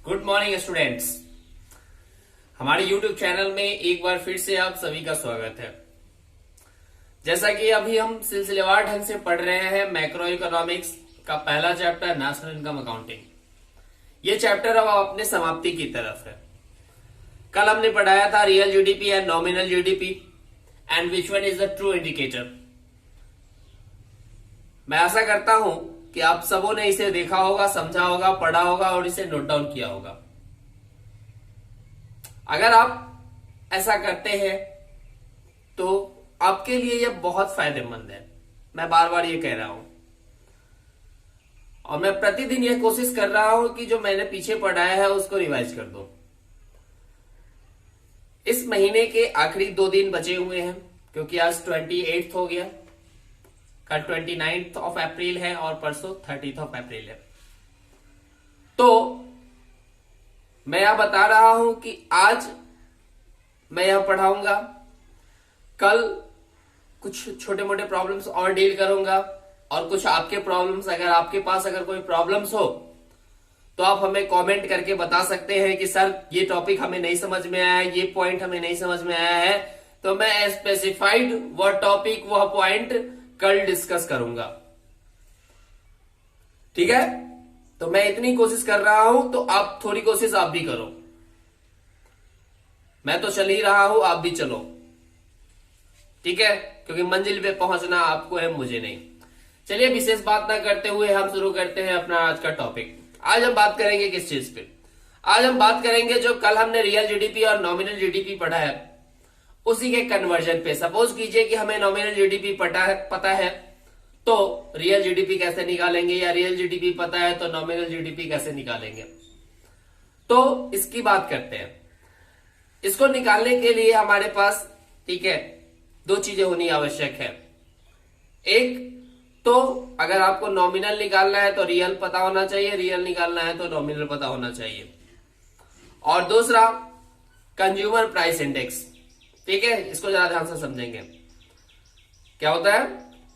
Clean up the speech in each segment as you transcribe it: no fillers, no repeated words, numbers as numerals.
Good morning students. हमारे YouTube channel में एक बार फिर से आप सभी का स्वागत है। जैसा कि अभी हम सिलसिलेवार ढंग से पढ़ रहे हैं मैक्रो इकोनॉमिक्स का पहला चैप्टर नेशनल इनकम अकाउंटिंग। ये चैप्टर अब अपने समाप्ति की तरफ है। कल हमने पढ़ाया था real GDP and nominal GDP and which one is the true indicator. मैं आशा करता हूं कि आप सबों ने इसे देखा होगा, समझा होगा, पढ़ा होगा और इसे नोट डाउन किया होगा। अगर आप ऐसा करते हैं तो आपके लिए यह बहुत फायदेमंद है। मैं बार बार ये कह रहा हूं और मैं प्रतिदिन यह कोशिश कर रहा हूं कि जो मैंने पीछे पढ़ाया है उसको रिवाइज कर दो। इस महीने के आखिरी 2 दिन बचे हुए हैं क्योंकि आज 28 हो गया, कल 29 ऑफ अप्रैल है और परसों 30 ऑफ अप्रैल है। तो मैं यह बता रहा हूं कि आज मैं यह पढ़ाऊंगा, कल कुछ छोटे मोटे प्रॉब्लम्स और डील करूंगा और कुछ आपके प्रॉब्लम्स, अगर आपके पास कोई प्रॉब्लम्स हो तो आप हमें कमेंट करके बता सकते हैं कि सर ये टॉपिक हमें नहीं समझ में आया है, ये पॉइंट हमें नहीं समझ में आया है। तो मैं स्पेसिफाइड वह टॉपिक, वह पॉइंट कल डिस्कस करूंगा। ठीक है, तो मैं इतनी कोशिश कर रहा हूं तो आप थोड़ी कोशिश आप भी करो। मैं तो चल ही रहा हूं, आप भी चलो। ठीक है, क्योंकि मंजिल पे पहुंचना आपको है, मुझे नहीं। चलिए विशेष बात ना करते हुए हम शुरू करते हैं अपना आज का टॉपिक। आज हम बात करेंगे किस चीज पे? आज हम बात करेंगे जो कल हमने रियल जीडीपी और नॉमिनल जीडीपी पढ़ा है उसी के कन्वर्जन पे। सपोज कीजिए कि हमें नॉमिनल जीडीपी पता है तो रियल जीडीपी कैसे निकालेंगे, या रियल जीडीपी पता है तो नॉमिनल जीडीपी कैसे निकालेंगे। तो इसकी बात करते हैं। इसको निकालने के लिए हमारे पास, ठीक है, 2 चीजें होनी आवश्यक है। एक तो अगर आपको नॉमिनल निकालना है तो रियल पता होना चाहिए, रियल निकालना है तो नॉमिनल पता होना चाहिए। और दूसरा कंज्यूमर प्राइस इंडेक्स। ठीक है, इसको जरा ध्यान से समझेंगे। क्या होता है?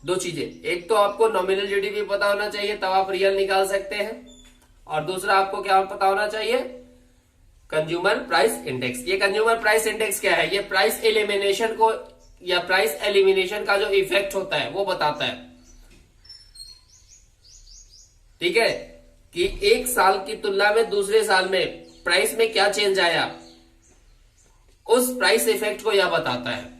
2 चीजें। एक तो आपको नॉमिनल जीडीपी पता होना चाहिए तब आप रियल निकाल सकते हैं, और दूसरा आपको क्या पता होना चाहिए? Consumer price index. ये कंज्यूमर प्राइस इंडेक्स क्या है? ये प्राइस एलिमिनेशन को, या प्राइस एलिमिनेशन का जो इफेक्ट होता है वो बताता है। ठीक है, कि एक साल की तुलना में दूसरे साल में प्राइस में क्या चेंज आया, उस प्राइस इफेक्ट को यह बताता है।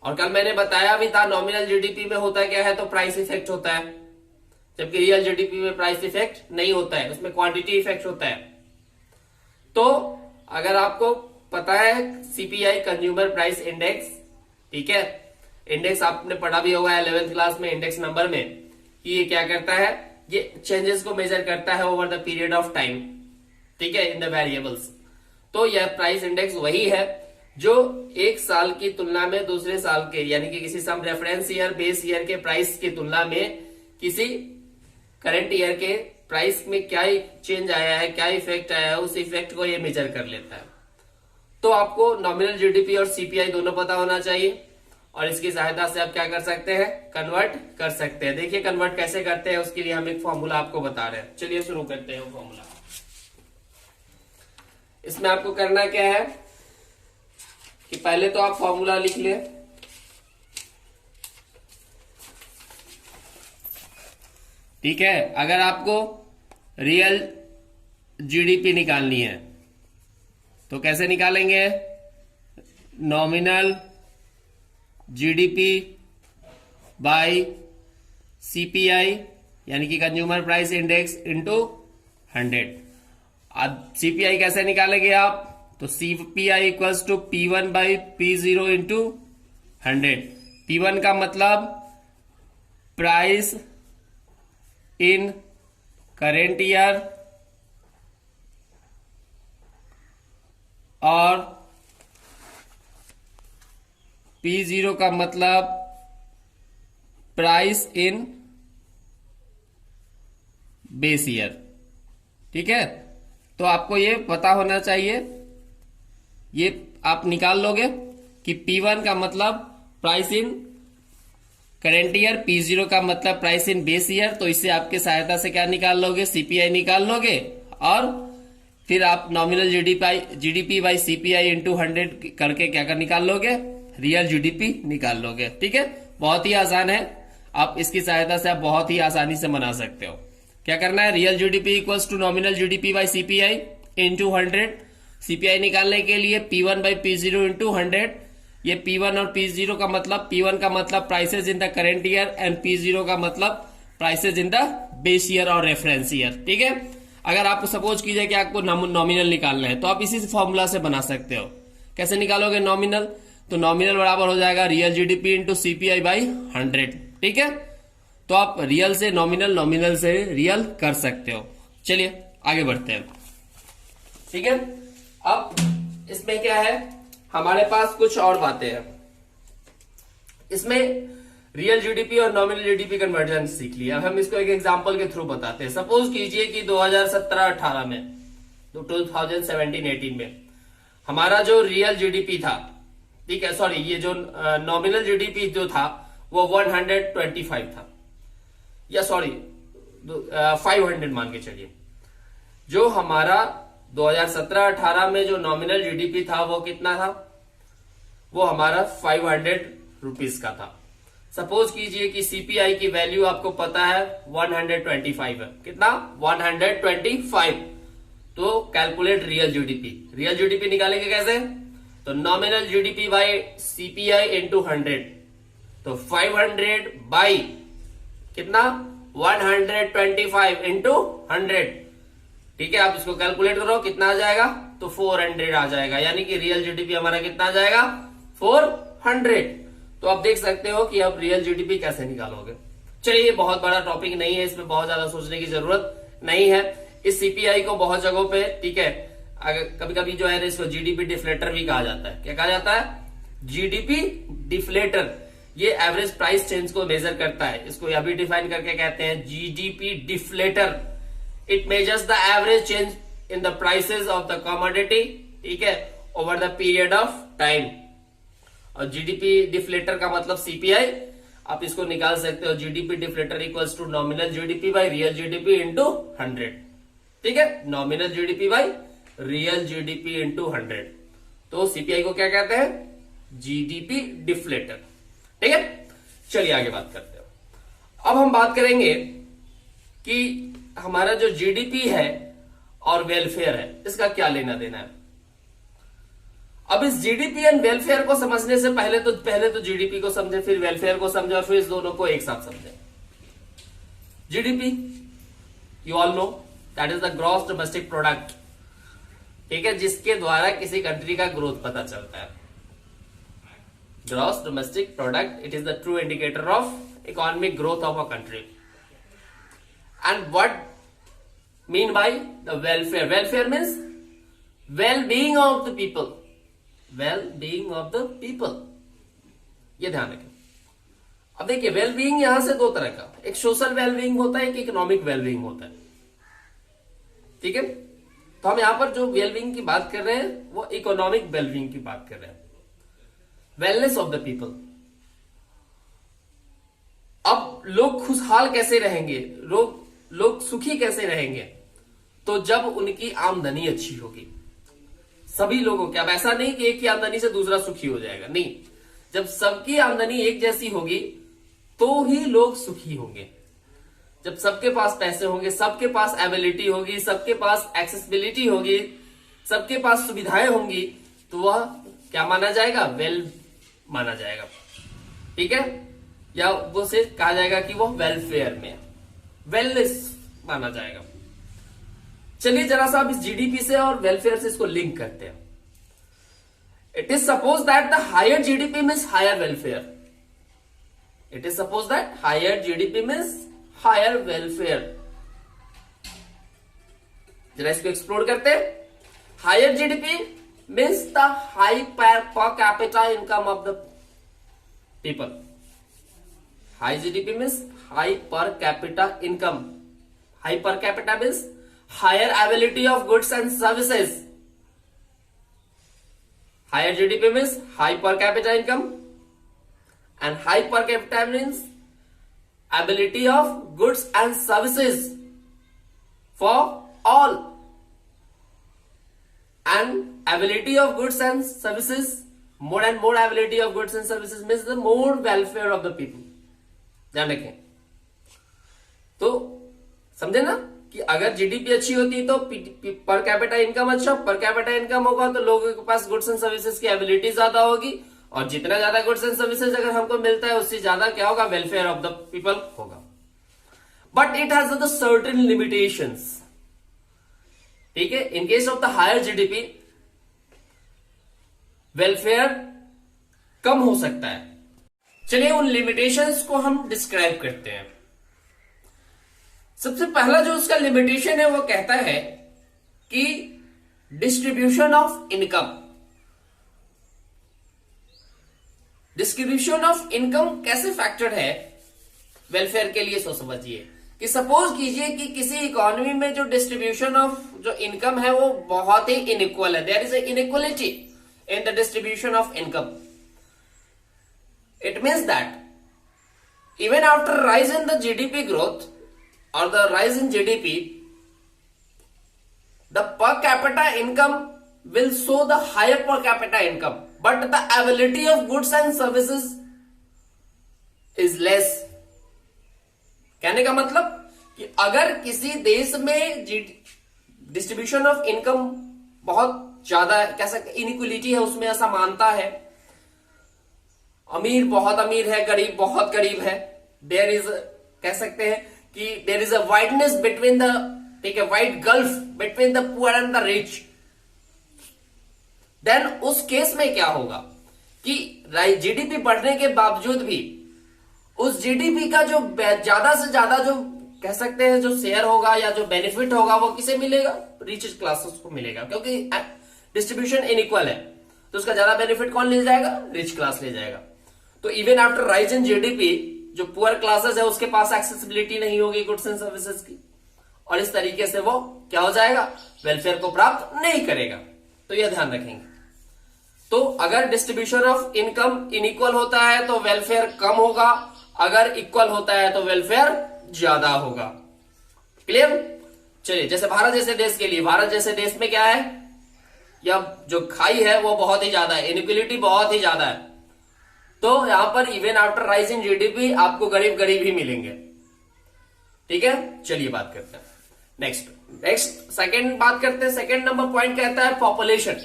और कल मैंने बताया भी था नॉमिनल जीडीपी में होता क्या है, तो प्राइस इफेक्ट होता है, जबकि रियल जीडीपी में प्राइस इफेक्ट नहीं होता है, उसमें क्वांटिटी इफेक्ट होता है। तो अगर आपको पता है सीपीआई कंज्यूमर प्राइस इंडेक्स, ठीक है, इंडेक्स आपने पढ़ा भी होगा 11th क्लास में इंडेक्स नंबर में, कि ये क्या करता है, ये चेंजेस को मेजर करता है over the period of time, ठीक है, इन द वेरिएबल्स। तो यह प्राइस इंडेक्स वही है जो एक साल की तुलना में दूसरे साल के, यानी कि किसी some reference year, base year के प्राइस की तुलना में किसी करंट ईयर के प्राइस में क्या चेंज आया है, क्या इफेक्ट आया है, उस इफेक्ट को ये मेजर कर लेता है। तो आपको नॉमिनल जीडीपी और सीपीआई दोनों पता होना चाहिए, और इसकी सहायता से आप क्या कर सकते हैं? कन्वर्ट कर सकते हैं। देखिए कन्वर्ट कैसे करते हैं, उसके लिए हम एक फॉर्मूला आपको बता रहे हैं। चलिए शुरू करते हैं वो फॉर्मूला। इसमें आपको करना क्या है कि पहले तो आप फॉर्मूला लिख लें। ठीक है, अगर आपको रियल जीडीपी निकालनी है तो कैसे निकालेंगे? नॉमिनल जीडीपी बाय सीपीआई, यानी कि कंज्यूमर प्राइस इंडेक्स इनटू 100। अब सीपीआई कैसे निकालेंगे आप? तो CPI equals to P1 by P0 into 100। P1 का मतलब प्राइस इन करेंट ईयर, और P0 का मतलब प्राइस इन बेस ईयर। ठीक है, तो आपको ये पता होना चाहिए, ये आप निकाल लोगे कि P1 का मतलब price in current year, P0 का मतलब प्राइस इन बेस ईयर। तो इससे आपके सहायता से क्या निकाल लोगे? सीपीआई निकाल लोगे, और फिर आप nominal GDP by CPI into 100 करके क्या कर निकाल लोगे, रियल जीडीपी निकाल लोगे। ठीक है, बहुत ही आसान है, आप इसकी सहायता से आप बहुत ही आसानी से बना सकते हो। क्या करना है, real GDP equals to nominal GDP by CPI into 100। CPI निकालने के लिए P1 बाई P0 इंटू 100। ये P1 और P0 का मतलब, P1 का मतलब prices in the current year and P0 का मतलब prices in the base year और रेफरेंस ईयर। ठीक है, अगर आपको सपोज कीजिए कि आपको नॉमिनल निकालना है तो आप इसी फॉर्मूला से बना सकते हो। कैसे निकालोगे नॉमिनल, तो नॉमिनल बराबर हो जाएगा real GDP into CPI by 100। ठीक है, तो आप रियल से नॉमिनल, नॉमिनल से रियल कर सकते हो। चलिए आगे बढ़ते हैं। ठीक है, अब इसमें क्या है, हमारे पास कुछ और बातें हैं। इसमें रियल जीडीपी और नॉमिनल जीडीपी कन्वर्जन सीख लिया। अब हम इसको एक एग्जांपल के थ्रू बताते हैं। सपोज कीजिए कि 2017-18 में, 2017-18 में हमारा जो रियल जीडीपी था, ठीक है, सॉरी, ये जो नॉमिनल जीडीपी जो था वो 125 था, या सॉरी 500 मान के चलिए। जो हमारा 2017-18 में जो नॉमिनल जीडीपी था वो कितना था, वो हमारा 500 रुपीज का था। सपोज कीजिए कि सीपीआई की वैल्यू आपको पता है 125 है। कितना, 125। तो calculate real GDP. Real GDP निकालेंगे कैसे, तो nominal GDP by CPI into 100। तो 500 बाई कितना, 125 इंटू 100। ठीक है, आप इसको कैलकुलेट करो, कितना आ जाएगा, तो 400 आ जाएगा। यानी कि रियल जीडीपी हमारा कितना आ जाएगा, 400। तो आप देख सकते हो कि आप रियल जीडीपी कैसे निकालोगे। चलिए, ये बहुत बड़ा टॉपिक नहीं है, इसमें बहुत ज्यादा सोचने की जरूरत नहीं है। इस सीपीआई को बहुत जगहों पे, ठीक है, अगर कभी कभी जो है इसको जीडीपी डिफ्लेटर भी कहा जाता है। क्या कहा जाता है, जीडीपी डिफ्लेटर। ये एवरेज प्राइस चेंज को मेजर करता है। इसको यह भी डिफाइन करके कहते हैं GDP deflator. It measures the average change in the prices of the commodity, ठीक है, over the period of time. और जीडीपी डिफ्लेटर का मतलब सीपीआई। आप इसको निकाल सकते हो, GDP deflator equals to nominal GDP by real GDP into 100। ठीक है, nominal GDP by real GDP into 100। तो सीपीआई को क्या कहते हैं, जीडीपी डिफ्लेटर। ठीक है, चलिए आगे बात करते हैं। अब हम बात करेंगे कि हमारा जो जीडीपी है और वेलफेयर है, इसका क्या लेना देना है। अब इस जीडीपी एंड वेलफेयर को समझने से पहले तो जीडीपी को समझे, फिर वेलफेयर को समझे, और फिर इस दोनों को एक साथ समझे। GDP, you all know, that is the gross domestic product. ठीक है, जिसके द्वारा किसी कंट्री का ग्रोथ पता चलता है। Gross domestic product, it is the true indicator of economic growth of a country. And what mean by the welfare, welfare means well being of the people, well being of the people, ये ध्यान रखें। अब देखिए, well being यहां से दो तरह का, एक सोशल वेल बीइंग होता है, एक इकोनॉमिक वेल बीइंग होता है। ठीक है, तो हम यहां पर जो वेल बीइंग की बात कर रहे हैं वो इकोनॉमिक वेल बीइंग की बात कर रहे हैं, वेलनेस ऑफ द पीपल। अब लोग खुशहाल कैसे रहेंगे, लोग सुखी कैसे रहेंगे, तो जब उनकी आमदनी अच्छी होगी सभी लोगों की। अब ऐसा नहीं कि एक की आमदनी से दूसरा सुखी हो जाएगा, नहीं, जब सबकी आमदनी एक जैसी होगी तो ही लोग सुखी होंगे। जब सबके पास पैसे होंगे, सबके पास एबिलिटी होगी, सबके पास एक्सेसिबिलिटी होगी, सबके पास सुविधाएं होंगी, तो वह क्या माना जाएगा, वेल माना जाएगा। ठीक है, या वो से कहा जाएगा कि वो वेलफेयर में, वेलनेस माना जाएगा। चलिए जरा सा अब इस जीडीपी से और वेलफेयर से इसको लिंक करते हैं। It is suppose that the higher GDP means higher welfare. It is suppose that higher GDP means higher welfare. जरा इसको एक्सप्लोर करते हैं। Higher GDP means the high per capita income of the people. High GDP means high per capita income. High per capita means higher availability of goods and services. Higher GDP means high per capita income, and high per capita means ability of goods and services for all. and ability of goods and services, more and more ability of goods and services means the more welfare of the people. ध्यान रखें। तो समझे ना कि अगर GDP अच्छी होती तो पर कैपिटा इनकम अच्छा, पर कैपिटा इनकम होगा तो लोगों के पास गुड्स एंड सर्विसेज की एबिलिटी ज्यादा होगी, और जितना ज्यादा गुड्स एंड सर्विसेज अगर हमको मिलता है उससे ज्यादा क्या होगा, वेलफेयर ऑफ द पीपल होगा। But it has the certain limitations. ठीक है, in case of the higher GDP welfare कम हो सकता है। चलिए उन लिमिटेशंस को हम डिस्क्राइब करते हैं। सबसे पहला जो उसका लिमिटेशन है वो कहता है कि distribution of income. Distribution of income कैसे फैक्टर है वेलफेयर के लिए, सो समझिए कि सपोज कीजिए कि किसी इकोनॉमी में जो डिस्ट्रीब्यूशन ऑफ जो इनकम है वो बहुत ही इनइक्वल है, there is a inequality in the distribution of income. It means that even after rise in the GDP growth or the rise in GDP, the per capita income will show the higher per capita income, but the availability of goods and services is less. कहने का मतलब कि अगर किसी देश में distribution of income बहुत ज्यादा कह सकते इनइक्वलिटी है, उसमें ऐसा मानता है, अमीर बहुत अमीर है, गरीब बहुत गरीब है, देयर इज कह सकते हैं कि there is a wideness between the, ठीक है, wide gulf between the poor and the rich, then उस केस में क्या होगा कि जीडीपी बढ़ने के बावजूद भी उस जीडीपी का जो ज्यादा से ज्यादा जो कह सकते हैं जो शेयर होगा या जो बेनिफिट होगा वो किसे मिलेगा, रिच क्लासेस को मिलेगा, क्योंकि डिस्ट्रीब्यूशन इनइक्वल है तो उसका ज्यादा बेनिफिट कौन ले जाएगा, रिच क्लास ले जाएगा। तो even after rise in GDP जो पुअर क्लासेस है उसके पास एक्सेसिबिलिटी नहीं होगी गुड्स एंड सर्विसेज की, और इस तरीके से वो क्या हो जाएगा, वेलफेयर को प्राप्त नहीं करेगा। तो यह ध्यान रखेंगे। तो अगर डिस्ट्रीब्यूशन ऑफ इनकम इनइक्वल होता है तो वेलफेयर कम होगा, अगर इक्वल होता है तो वेलफेयर ज्यादा होगा। क्लियर? चलिए, जैसे भारत जैसे देश के लिए, भारत जैसे देश में क्या है, या जो खाई है वो बहुत ही ज्यादा है, इनइक्वलिटी बहुत ही ज्यादा है, तो यहां पर even after rise in GDP आपको गरीब गरीब ही मिलेंगे। ठीक है, चलिए बात करते हैं नेक्स्ट सेकंड बात करते हैं। सेकंड नंबर पॉइंट कहता है पॉपुलेशन।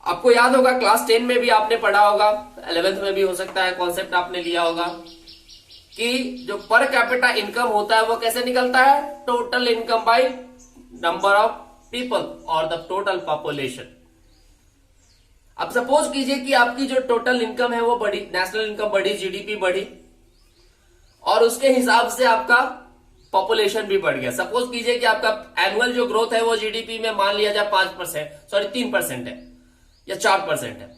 आपको याद होगा क्लास 10 में भी आपने पढ़ा होगा, 11th में भी हो सकता है कॉन्सेप्ट आपने लिया होगा कि जो पर कैपिटा इनकम होता है वो कैसे निकलता है, total income by number of people और द टोटल पॉपुलेशन। अब सपोज कीजिए कि आपकी जो टोटल इनकम है वो बढ़ी, नेशनल इनकम बढ़ी, जीडीपी बढ़ी, और उसके हिसाब से आपका पॉपुलेशन भी बढ़ गया। सपोज कीजिए कि आपका एनुअल जो ग्रोथ है वो जीडीपी में मान लिया जाए 3% है या 4% है,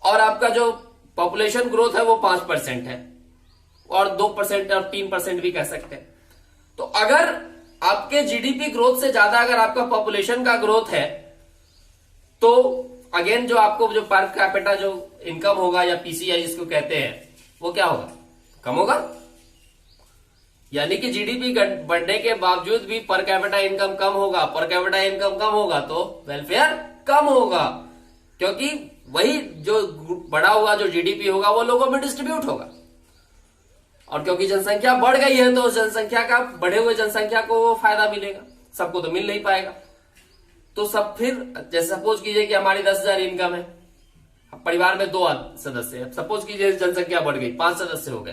और आपका जो पॉपुलेशन ग्रोथ है वो 5% है, और 2% और 3% भी कह सकते हैं। तो अगर आपके जीडीपी ग्रोथ से ज्यादा अगर आपका पॉपुलेशन का ग्रोथ है तो अगेन जो आपको जो पर कैपिटा जो इनकम होगा या पीसीआई जिसको कहते हैं वो क्या होगा, कम होगा। यानी कि जीडीपी बढ़ने के बावजूद भी पर कैपिटा इनकम कम होगा, पर कैपिटा इनकम कम होगा तो वेलफेयर कम होगा, क्योंकि वही जो बढ़ा हुआ जो जीडीपी होगा वो लोगों में डिस्ट्रीब्यूट होगा, और क्योंकि जनसंख्या बढ़ गई है तो जनसंख्या का बढ़े हुए जनसंख्या को फायदा मिलेगा, सबको तो मिल नहीं पाएगा। तो सब फिर जैसे सपोज कीजिए कि हमारी 10,000 इनकम है, परिवार में 2 सदस्य है, सपोज कीजिए जनसंख्या बढ़ गई, 5 सदस्य हो गए,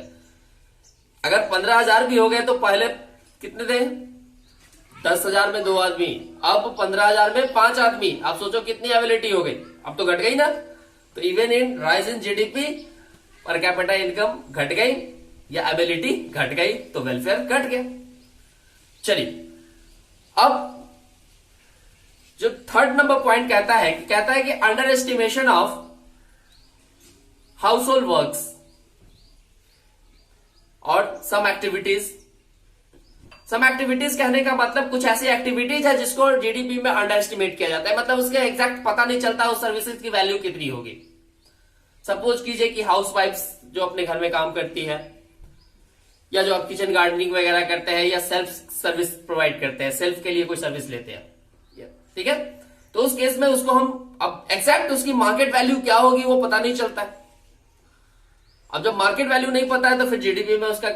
अगर 15,000 भी हो गए तो पहले कितने थे, 10,000 में 2 आदमी, अब 15,000 में 5 आदमी। आप सोचो कितनी एबिलिटी हो गई, अब तो घट गई ना। तो even in rise in GDP पर कैपिटा इनकम घट गई या एबिलिटी घट गई तो वेलफेयर घट गया। चलिए, अब जो थर्ड नंबर पॉइंट कहता है कि under estimation of house hold works और सम एक्टिविटीज कहने का मतलब कुछ ऐसी एक्टिविटीज है जिसको जीडीपी में अंडर एस्टिमेट किया जाता है, मतलब उसके एग्जैक्ट पता नहीं चलता उस सर्विसेज की वैल्यू कितनी होगी। सपोज कीजिए कि हाउस वाइफ्स जो अपने घर में काम करती है, या जो आप किचन गार्डनिंग वगैरह करते हैं, या सेल्फ सर्विस प्रोवाइड करते हैं, सेल्फ के लिए कोई सर्विस लेते हैं, ठीक है। तो उस केस में उसको हम अब एग्जैक्ट उसकी मार्केट वैल्यू क्या होगी वो पता नहीं चलता है। अब जब मार्केट वैल्यू नहीं पता है तो फिर जीडीपी में उसका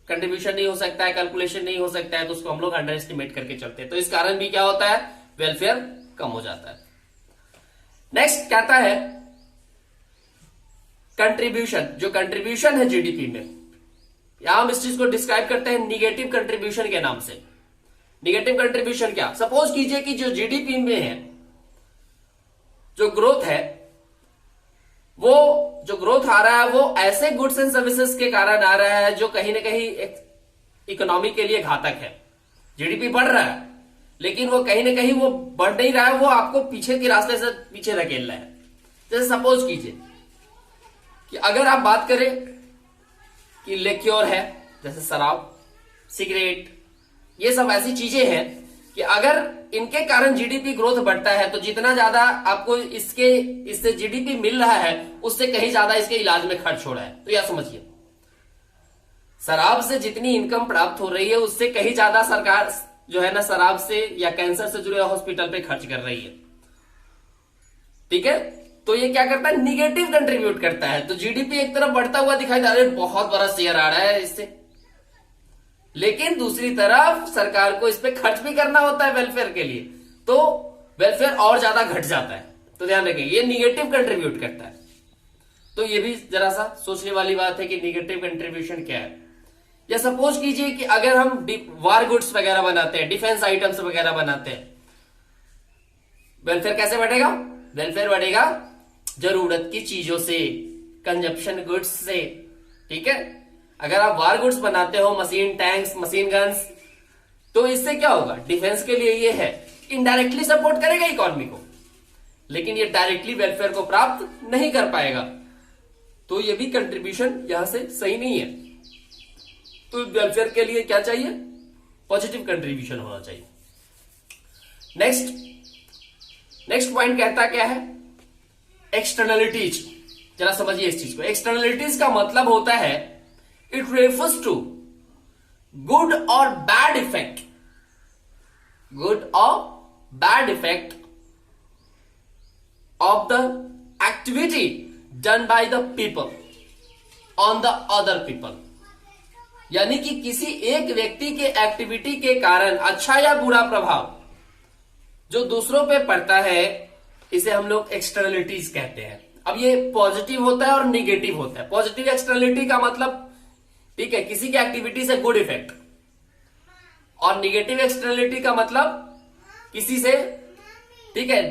कंट्रीब्यूशन नहीं हो सकता है, कैलकुलेशन नहीं हो सकता है, तो उसको हम लोग अंडर एस्टिमेट करके चलते हैं। तो इस कारण भी क्या होता है, वेलफेयर कम हो जाता है। नेक्स्ट कहता है कंट्रीब्यूशन, जो कंट्रीब्यूशन है जीडीपी में, यहां हम इस चीज को डिस्क्राइब करते हैं निगेटिव कंट्रीब्यूशन के नाम से। निगेटिव कंट्रीब्यूशन क्या, सपोज कीजिए कि जो जीडीपी में है जो ग्रोथ है, वो जो ग्रोथ आ रहा है वो ऐसे गुड्स एंड सर्विसेज के कारण आ रहा है जो कहीं ना कहीं इकोनॉमी के लिए घातक है। जीडीपी बढ़ रहा है लेकिन वो कहीं ना कहीं वो बढ़ नहीं रहा है, वो आपको पीछे के रास्ते से पीछे धकेल रहा है। जैसे सपोज कीजिए कि अगर आप बात करें कि लिक्योर है, जैसे शराब, सिगरेट, ये सब ऐसी चीजें हैं कि अगर इनके कारण जीडीपी ग्रोथ बढ़ता है तो जितना ज्यादा आपको इससे जीडीपी मिल रहा है उससे कहीं ज्यादा इसके इलाज में खर्च हो रहा है। तो यह समझिए, शराब से जितनी इनकम प्राप्त हो रही है उससे कहीं ज्यादा सरकार जो है ना शराब से या कैंसर से जुड़े हॉस्पिटल पे खर्च कर रही है। ठीक है, तो ये क्या करता है, निगेटिव कंट्रीब्यूट करता है। तो जीडीपी एक तरफ बढ़ता हुआ दिखाई दे रहा है, बहुत बड़ा शेयर आ रहा है इससे, लेकिन दूसरी तरफ सरकार को इस पे खर्च भी करना होता है वेलफेयर के लिए, तो वेलफेयर और ज्यादा घट जाता है। तो ध्यान रखें, ये निगेटिव कंट्रीब्यूट करता है। तो ये भी जरा सा सोचने वाली बात है कि निगेटिव कंट्रीब्यूशन क्या है। या सपोज कीजिए कि अगर हम वार गुड्स वगैरह बनाते हैं, डिफेंस आइटम्स वगैरह बनाते हैं, वेलफेयर कैसे बढ़ेगा, वेलफेयर बढ़ेगा जरूरत की चीजों से, कंजप्शन गुड्स से। ठीक है, अगर आप वार गुड्स बनाते हो, मशीन, टैंक्स, मशीन गन्स, तो इससे क्या होगा, डिफेंस के लिए ये है, इनडायरेक्टली सपोर्ट करेगा इकोनॉमी को, लेकिन ये डायरेक्टली वेलफेयर को प्राप्त नहीं कर पाएगा। तो ये भी कंट्रीब्यूशन यहां से सही नहीं है। तो वेलफेयर के लिए क्या चाहिए, पॉजिटिव कंट्रीब्यूशन होना चाहिए। नेक्स्ट पॉइंट कहता क्या है, एक्सटर्नलिटीज। जरा समझिए इस चीज को। एक्सटर्नलिटीज का मतलब होता है इट रेफर्स टू गुड और बैड इफेक्ट, गुड और bad effect of the activity done by the people on the other people. यानी कि किसी एक व्यक्ति के एक्टिविटी के कारण अच्छा या बुरा प्रभाव जो दूसरों पे पड़ता है, इसे हम लोग एक्सटर्नलिटीज कहते हैं। अब ये पॉजिटिव होता है और निगेटिव होता है। पॉजिटिव एक्सटर्नलिटी का मतलब, ठीक है, किसी की एक्टिविटी से गुड इफेक्ट, और निगेटिव एक्सटर्नलिटी का मतलब किसी से, ठीक है,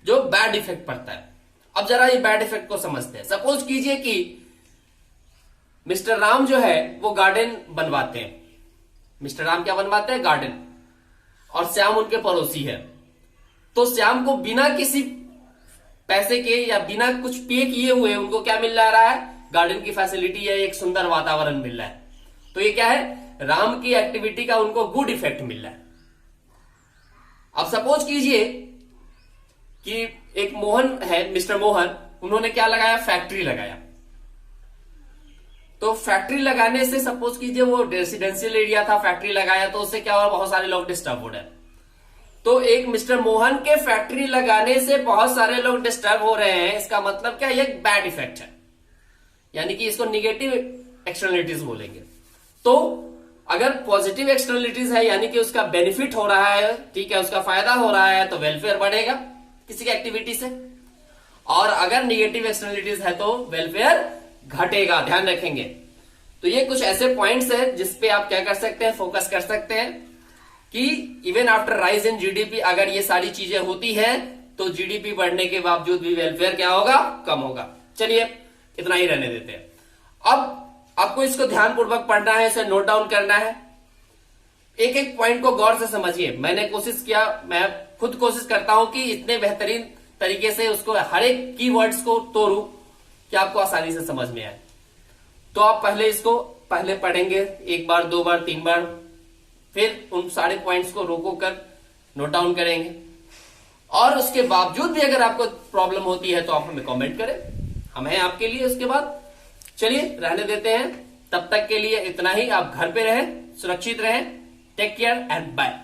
जो बैड इफेक्ट पड़ता है। अब जरा ये बैड इफेक्ट को समझते हैं। सपोज कीजिए कि मिस्टर राम जो है वो गार्डन बनवाते हैं। मिस्टर राम क्या बनवाते हैं, गार्डन, और श्याम उनके पड़ोसी है। तो श्याम को बिना किसी पैसे के या बिना कुछ पे किए हुए उनको क्या मिल रहा है, गार्डन की फैसिलिटी या एक सुंदर वातावरण मिल रहा है। तो ये क्या है, राम की एक्टिविटी का उनको गुड इफेक्ट मिल रहा है। अब सपोज कीजिए कि एक मोहन है, मिस्टर मोहन, उन्होंने क्या लगाया, फैक्ट्री लगाया। तो फैक्ट्री लगाने से सपोज कीजिए वो रेसिडेंशियल एरिया था, फैक्ट्री लगाया तो उससे क्या हुआ, बहुत सारे लोग डिस्टर्ब हो रहे हैं। तो एक मिस्टर मोहन के फैक्ट्री लगाने से बहुत सारे लोग डिस्टर्ब हो रहे हैं, इसका मतलब क्या, ये बैड इफेक्ट है, यानी कि इसको निगेटिव एक्सटर्नलिटीज बोलेंगे। तो अगर पॉजिटिव एक्सटर्नलिटीज है यानी कि उसका बेनिफिट हो रहा है, ठीक है, उसका फायदा हो रहा है, तो वेलफेयर बढ़ेगा किसी की एक्टिविटी से। और अगर निगेटिव एक्सटर्नलिटीज है तो वेलफेयर घटेगा, ध्यान रखेंगे। तो ये कुछ ऐसे पॉइंट्स है जिसपे आप क्या कर सकते हैं, फोकस कर सकते हैं कि even after rise in GDP अगर ये सारी चीजें होती हैं तो जीडीपी बढ़ने के बावजूद भी वेलफेयर क्या होगा, कम होगा। चलिए इतना ही रहने देते हैं। अब आपको इसको ध्यानपूर्वक पढ़ना है, इसे नोट डाउन करना है, एक एक पॉइंट को गौर से समझिए। मैंने कोशिश किया, मैं खुद कोशिश करता हूं कि इतने बेहतरीन तरीके से उसको हर एक कीवर्ड्स को तोड़ूं कि आपको आसानी से समझ में आए। तो आप पहले इसको पहले पढ़ेंगे, एक बार, दो बार, तीन बार, फिर उन सारे पॉइंट्स को रोको कर नोट डाउन करेंगे। और उसके बावजूद भी अगर आपको प्रॉब्लम होती है तो आप हमें कमेंट करें, हम हैं आपके लिए। उसके बाद चलिए रहने देते हैं, तब तक के लिए इतना ही। आप घर पे रहें, सुरक्षित रहें, टेक केयर एंड बाय।